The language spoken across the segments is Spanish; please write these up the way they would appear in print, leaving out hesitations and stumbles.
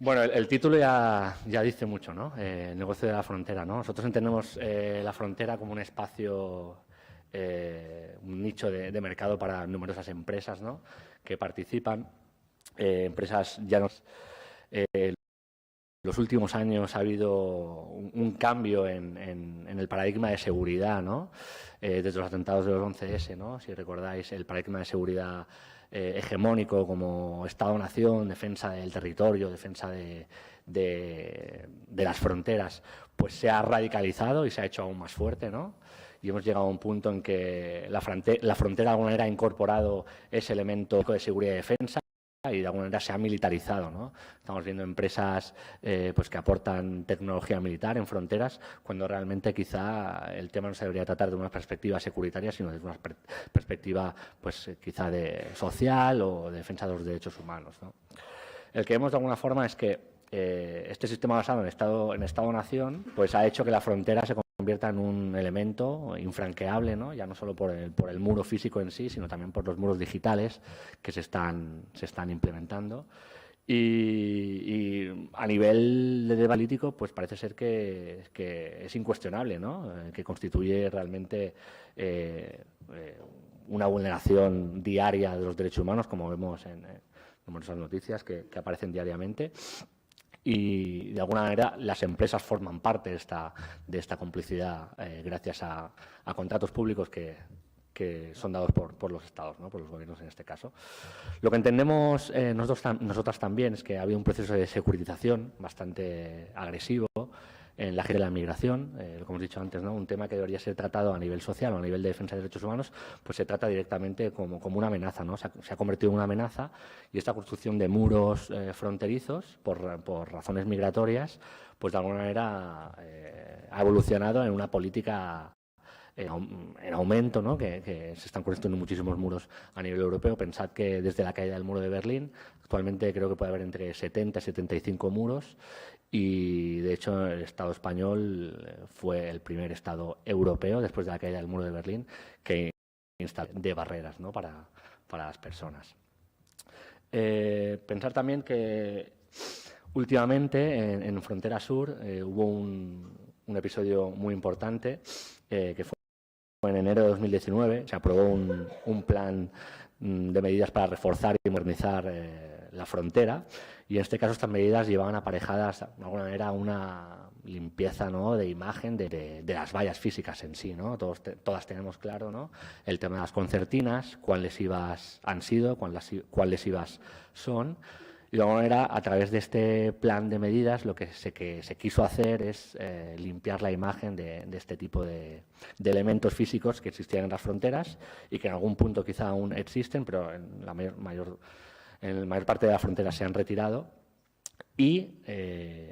Bueno, el título ya dice mucho, ¿no? El negocio de la frontera, ¿no? Nosotros entendemos la frontera como un espacio, un nicho de mercado para numerosas empresas, ¿no? Que participan. Empresas ya no. Los últimos años ha habido un cambio en el paradigma de seguridad, ¿no? Desde los atentados de los 11S, ¿no? Si recordáis, el paradigma de seguridad hegemónico como Estado-nación, defensa del territorio, defensa de las fronteras, pues se ha radicalizado y se ha hecho aún más fuerte, ¿no? Y hemos llegado a un punto en que la frontera de alguna manera ha incorporado ese elemento de seguridad y defensa y de alguna manera se ha militarizado, ¿no? Estamos viendo empresas pues que aportan tecnología militar en fronteras, cuando realmente quizá el tema no se debería tratar de una perspectiva securitaria, sino desde una perspectiva pues quizá de social o de defensa de los derechos humanos, ¿no? El que vemos de alguna forma es que este sistema basado en Estado-nación pues ha hecho que la frontera se convierta en un elemento infranqueable, ¿no? Ya no solo por el muro físico en sí, sino también por los muros digitales que se están implementando. Y a nivel de debate político, pues parece ser que es incuestionable, ¿no? Que constituye realmente una vulneración diaria de los derechos humanos, como vemos en numerosas noticias que aparecen diariamente. Y de alguna manera las empresas forman parte de esta complicidad gracias a contratos públicos que son dados por los estados, ¿no? Por los gobiernos en este caso. Lo que entendemos nosotras también es que ha habido un proceso de securitización bastante agresivo en la gestión de la migración, lo que hemos dicho antes, ¿no? Un tema que debería ser tratado a nivel social o a nivel de defensa de derechos humanos, pues se trata directamente como una amenaza, ¿no? Se ha convertido en una amenaza y esta construcción de muros fronterizos por razones migratorias, pues de alguna manera ha evolucionado en una política en aumento, ¿no? Que se están construyendo muchísimos muros a nivel europeo. Pensad que desde la caída del muro de Berlín, actualmente creo que puede haber entre 70 y 75 muros y, de hecho, el Estado español fue el primer Estado europeo, después de la caída del muro de Berlín, que instaló de barreras, ¿no? para las personas. Pensar también que últimamente en Frontera Sur hubo un episodio muy importante que fue en enero de 2019. Se aprobó un plan de medidas para reforzar y modernizar la frontera y en este caso estas medidas llevaban aparejadas de alguna manera una limpieza, ¿no? De imagen de las vallas físicas en sí, ¿no? Todas tenemos claro, ¿no? El tema de las concertinas, cuáles IVAs han sido, cuáles IVAs son. Y de alguna manera, a través de este plan de medidas, lo que se quiso hacer es limpiar la imagen de este tipo de elementos físicos que existían en las fronteras y que en algún punto quizá aún existen, pero en la mayor parte de la frontera se han retirado, y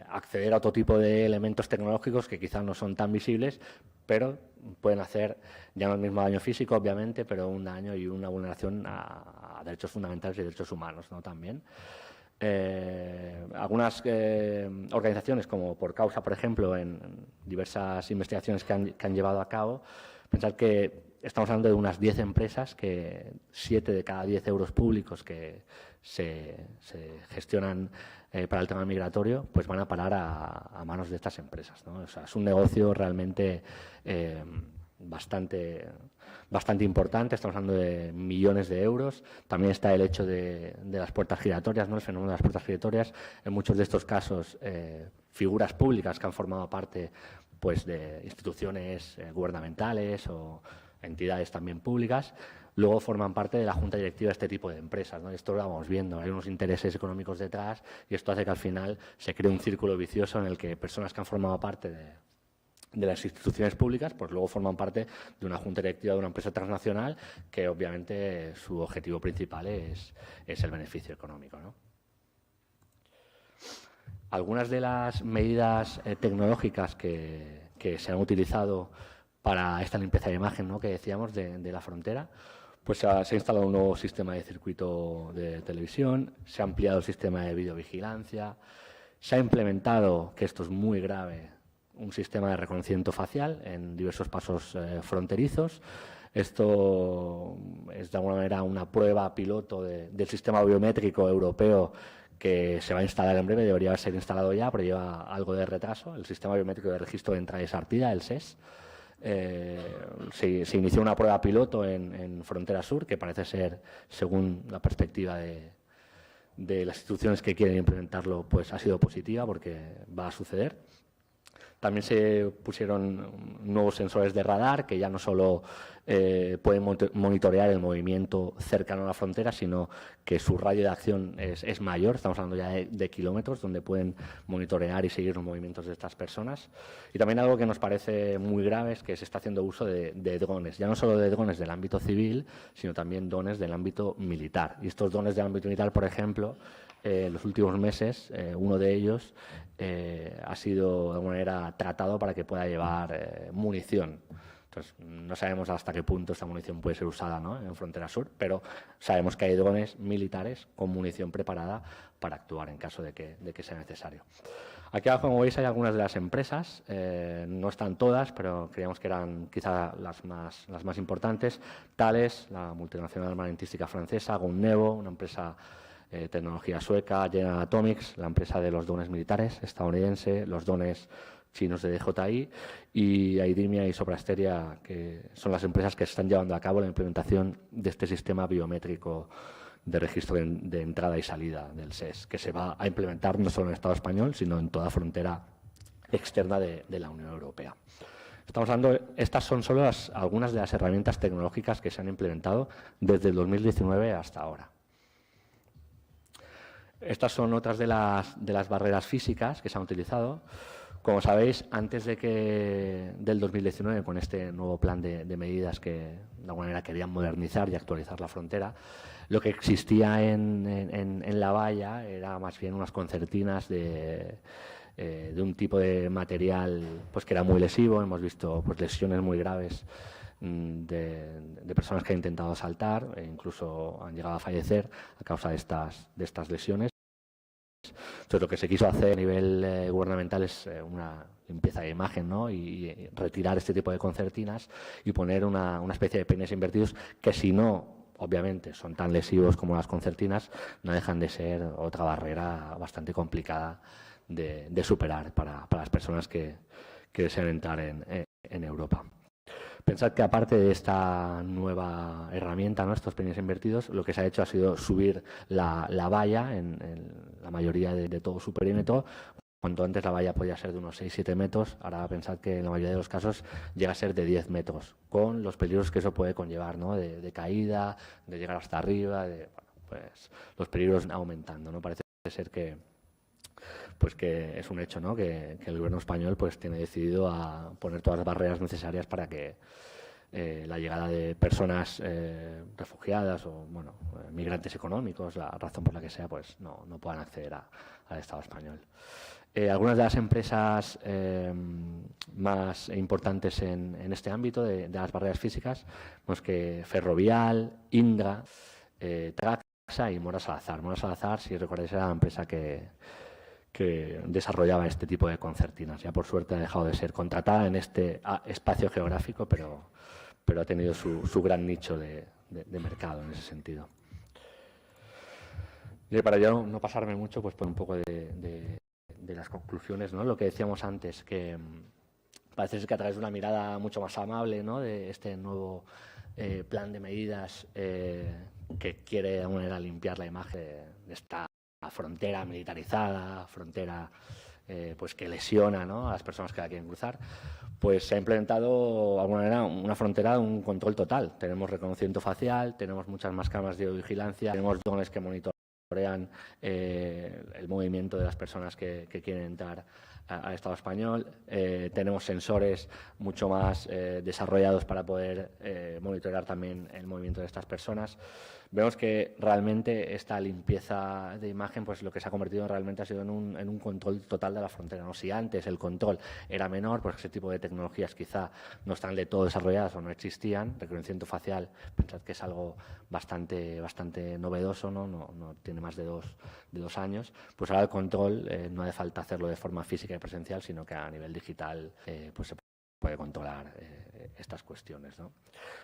acceder a otro tipo de elementos tecnológicos que quizá no son tan visibles, pero pueden hacer ya no el mismo daño físico, obviamente, pero un daño y una vulneración a derechos fundamentales y derechos humanos, ¿no? También. Algunas organizaciones, como Por Causa, por ejemplo, en diversas investigaciones que han llevado a cabo, pensar que estamos hablando de unas 10 empresas, que 7 de cada 10 euros públicos que se gestionan para el tema migratorio, pues van a parar a manos de estas empresas, ¿no? O sea, es un negocio realmente bastante importante. Estamos hablando de millones de euros. También está el hecho de las puertas giratorias, ¿no? El fenómeno de las puertas giratorias. En muchos de estos casos, figuras públicas que han formado parte pues, de instituciones gubernamentales o entidades también públicas, luego forman parte de la junta directiva de este tipo de empresas, ¿no? Esto lo vamos viendo, hay unos intereses económicos detrás y esto hace que al final se cree un círculo vicioso en el que personas que han formado parte de las instituciones públicas, pues luego forman parte de una junta directiva de una empresa transnacional que obviamente su objetivo principal es el beneficio económico, ¿no? Algunas de las medidas tecnológicas que se han utilizado para esta limpieza de imagen, ¿no? Que decíamos de la frontera, pues se ha instalado un nuevo sistema de circuito de televisión, se ha ampliado el sistema de videovigilancia, se ha implementado, que esto es muy grave, un sistema de reconocimiento facial en diversos pasos fronterizos. Esto es de alguna manera una prueba piloto del sistema biométrico europeo que se va a instalar en breve, debería ser instalado ya, pero lleva algo de retraso, el Sistema Biométrico de Registro de Entrada y Salida, el SES. Se inició una prueba piloto en Frontera Sur, que parece ser, según la perspectiva de las instituciones que quieren implementarlo, pues ha sido positiva porque va a suceder. También se pusieron nuevos sensores de radar que ya no solo pueden monitorear el movimiento cercano a la frontera, sino que su radio de acción es mayor. Estamos hablando ya de kilómetros, donde pueden monitorear y seguir los movimientos de estas personas. Y también algo que nos parece muy grave es que se está haciendo uso de drones, ya no solo de drones del ámbito civil, sino también drones del ámbito militar. Y estos drones del ámbito militar, por ejemplo, en los últimos meses, uno de ellos ha sido de alguna manera tratado para que pueda llevar munición. Entonces, no sabemos hasta qué punto esta munición puede ser usada, ¿no?, en Frontera Sur, pero sabemos que hay drones militares con munición preparada para actuar en caso de que sea necesario. Aquí abajo, como veis, hay algunas de las empresas, no están todas, pero creíamos que eran quizá las más importantes. Thales, la multinacional armamentística francesa, Gonnevo, una empresa tecnología sueca, General Atomics, la empresa de los drones militares estadounidense, los drones chinos de DJI, y Aidimia y Soprasteria, que son las empresas que están llevando a cabo la implementación de este sistema biométrico de registro de entrada y salida del SES, que se va a implementar no solo en el Estado español, sino en toda frontera externa de la Unión Europea. Estamos hablando, estas son solo algunas de las herramientas tecnológicas que se han implementado desde el 2019 hasta ahora. Estas son otras de las barreras físicas que se han utilizado. Como sabéis, antes del 2019, con este nuevo plan de medidas que de alguna manera querían modernizar y actualizar la frontera, lo que existía en la valla era más bien unas concertinas de un tipo de material pues que era muy lesivo. Hemos visto pues lesiones muy graves de personas que han intentado saltar e incluso han llegado a fallecer a causa de estas lesiones. Entonces, lo que se quiso hacer a nivel gubernamental es una limpieza de imagen, ¿no?, y retirar este tipo de concertinas y poner una especie de peines invertidos que, si no, obviamente, son tan lesivos como las concertinas, no dejan de ser otra barrera bastante complicada de superar para las personas que desean entrar en Europa. Pensad que, aparte de esta nueva herramienta, ¿no?, estos peines invertidos, lo que se ha hecho ha sido subir la valla en la mayoría de todo su perímetro. Cuanto antes la valla podía ser de unos 6-7 metros, ahora pensad que en la mayoría de los casos llega a ser de 10 metros, con los peligros que eso puede conllevar, ¿no?, de caída, de llegar hasta arriba, pues los peligros aumentando, ¿no? Parece ser que es un hecho, ¿no?, que el gobierno español pues tiene decidido a poner todas las barreras necesarias para que la llegada de personas refugiadas o migrantes económicos, la razón por la que sea, pues no puedan acceder al Estado español. Algunas de las empresas más importantes en este ámbito de las barreras físicas, pues que Ferrovial, Indra, Traxa y Mora Salazar. Mora Salazar, si recordáis, era la empresa que desarrollaba este tipo de concertinas. Ya por suerte ha dejado de ser contratada en este espacio geográfico, pero ha tenido su gran nicho de mercado en ese sentido. Y para yo no pasarme mucho, pues por un poco de las conclusiones, ¿no?, lo que decíamos antes, que parece ser que a través de una mirada mucho más amable, ¿no?, de este nuevo plan de medidas que quiere de alguna manera limpiar la imagen de esta frontera militarizada, frontera pues que lesiona, ¿no?, a las personas que la quieren cruzar, pues se ha implementado de alguna manera una frontera de un control total. Tenemos reconocimiento facial, tenemos muchas más cámaras de vigilancia, tenemos drones que monitorean el movimiento de las personas que quieren entrar al Estado español, tenemos sensores mucho más desarrollados para poder monitorear también el movimiento de estas personas. Vemos que realmente esta limpieza de imagen, pues lo que se ha convertido realmente ha sido en un control total de la frontera, ¿no? Si antes el control era menor, pues ese tipo de tecnologías quizá no están de todo desarrolladas o no existían. Reconocimiento facial, pensad que es algo bastante novedoso, no tiene más de dos años. Pues ahora el control no hace falta hacerlo de forma física y presencial, sino que a nivel digital pues se puede controlar estas cuestiones, ¿no?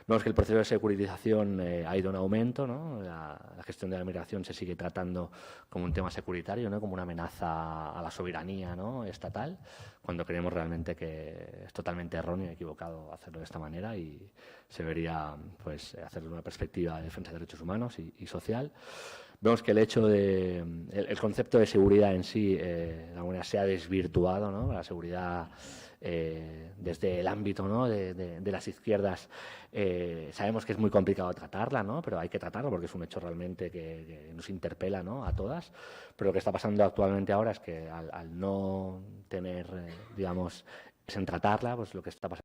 Vemos que el proceso de securitización ha ido en aumento, ¿no? La gestión de la migración se sigue tratando como un tema securitario, ¿no? Como una amenaza a la soberanía, ¿no? estatal, cuando creemos realmente que es totalmente erróneo y equivocado hacerlo de esta manera, y se debería, pues, hacerlo en una perspectiva de defensa de derechos humanos y social. Vemos que el concepto de seguridad en sí, de alguna manera, se ha desvirtuado, ¿no? La seguridad, desde el ámbito, ¿no? de las izquierdas, sabemos que es muy complicado tratarla, ¿no? Pero hay que tratarlo porque es un hecho realmente que nos interpela, ¿no? a todas. Pero lo que está pasando actualmente ahora es que al no tener, digamos, en tratarla, pues lo que está pasando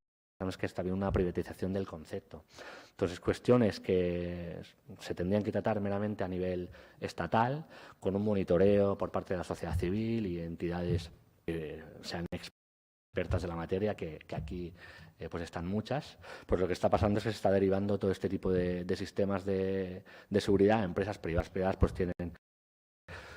es que está habiendo una privatización del concepto. Entonces, cuestiones que se tendrían que tratar meramente a nivel estatal, con un monitoreo por parte de la sociedad civil y entidades que sean expertas de la materia, que aquí pues están muchas. Pues lo que está pasando es que se está derivando todo este tipo de sistemas de seguridad a empresas privadas. Privadas pues tienen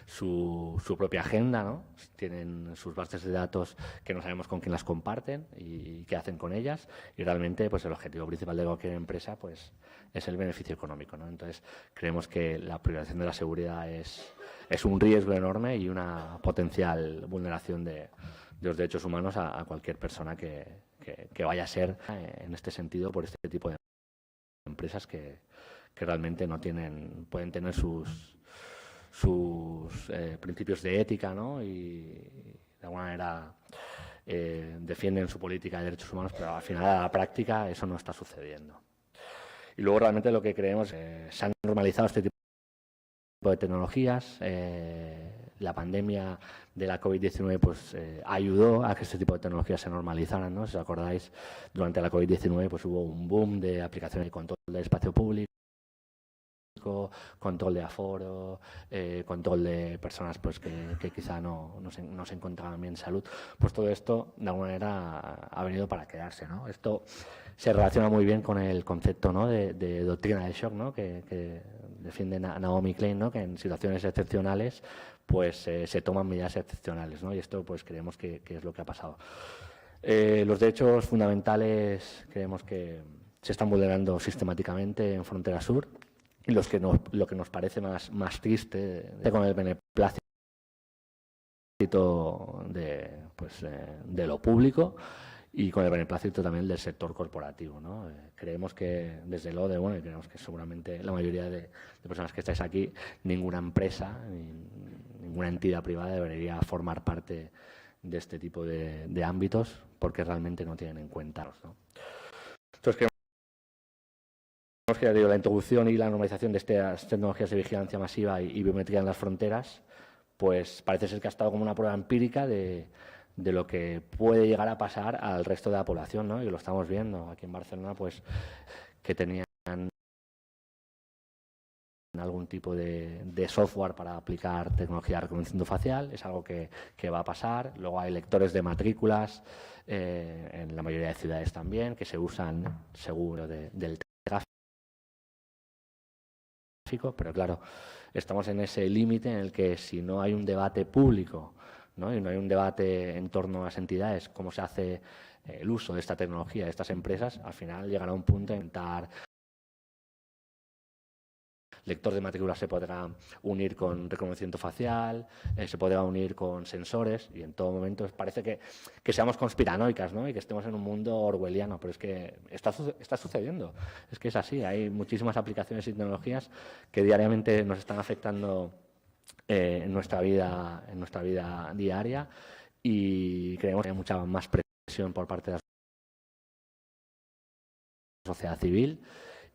su propia agenda, ¿no? Tienen sus bases de datos que no sabemos con quién las comparten y qué hacen con ellas, y realmente pues el objetivo principal de cualquier empresa pues es el beneficio económico, ¿no? Entonces creemos que la privatización de la seguridad es un riesgo enorme y una potencial vulneración de los derechos humanos a cualquier persona que vaya a ser en este sentido por este tipo de empresas que realmente no pueden tener sus principios de ética, ¿no? Y de alguna manera defienden su política de derechos humanos, pero al final a la práctica eso no está sucediendo. Y luego realmente lo que creemos se han normalizado este tipo de tecnologías. La pandemia de la COVID-19 pues ayudó a que este tipo de tecnologías se normalizaran, ¿no? Si os acordáis, durante la COVID-19 pues hubo un boom de aplicaciones de control del espacio público, control de aforo, control de personas pues que quizá no se encontraban bien en salud. Pues todo esto de alguna manera ha venido para quedarse, ¿no? Esto se relaciona muy bien con el concepto, ¿no? de doctrina de shock, ¿no? que defiende Naomi Klein, ¿no? Que en situaciones excepcionales pues se toman medidas excepcionales, ¿no? Y esto pues creemos que es lo que ha pasado. Los derechos fundamentales creemos que se están vulnerando sistemáticamente en Frontera Sur. Y lo que nos parece más triste con el beneplácito de lo público y con el beneplácito también del sector corporativo, ¿no? Creemos que desde el ODE, bueno, y creemos que seguramente la mayoría de personas que estáis aquí, ninguna empresa, ninguna entidad privada debería formar parte de este tipo de ámbitos porque realmente no tienen en cuenta, ¿no? Entonces, que la introducción y la normalización de estas tecnologías de vigilancia masiva y biometría en las fronteras, pues parece ser que ha estado como una prueba empírica de lo que puede llegar a pasar al resto de la población, ¿no? Y lo estamos viendo aquí en Barcelona, pues que tenían algún tipo de software para aplicar tecnología de reconocimiento facial, es algo que va a pasar. Luego hay lectores de matrículas en la mayoría de ciudades también, que se usan seguro del tráfico. Pero claro, estamos en ese límite en el que si no hay un debate público, ¿no? Y no hay un debate en torno a las entidades, cómo se hace el uso de esta tecnología, de estas empresas, al final llegará un punto de intentar. Lector de matrícula se podrá unir con reconocimiento facial, se podrá unir con sensores, y en todo momento parece que seamos conspiranoicas, ¿no? Y que estemos en un mundo orwelliano, pero es que está sucediendo. Es que es así, hay muchísimas aplicaciones y tecnologías que diariamente nos están afectando en nuestra vida diaria, y creemos que hay mucha más presión por parte de la sociedad civil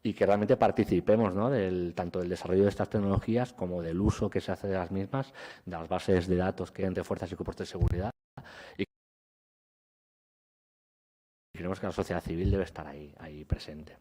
y que realmente participemos, ¿no? Tanto del desarrollo de estas tecnologías como del uso que se hace de las mismas, de las bases de datos que hay entre fuerzas y cuerpos de seguridad, y creemos que la sociedad civil debe estar ahí presente.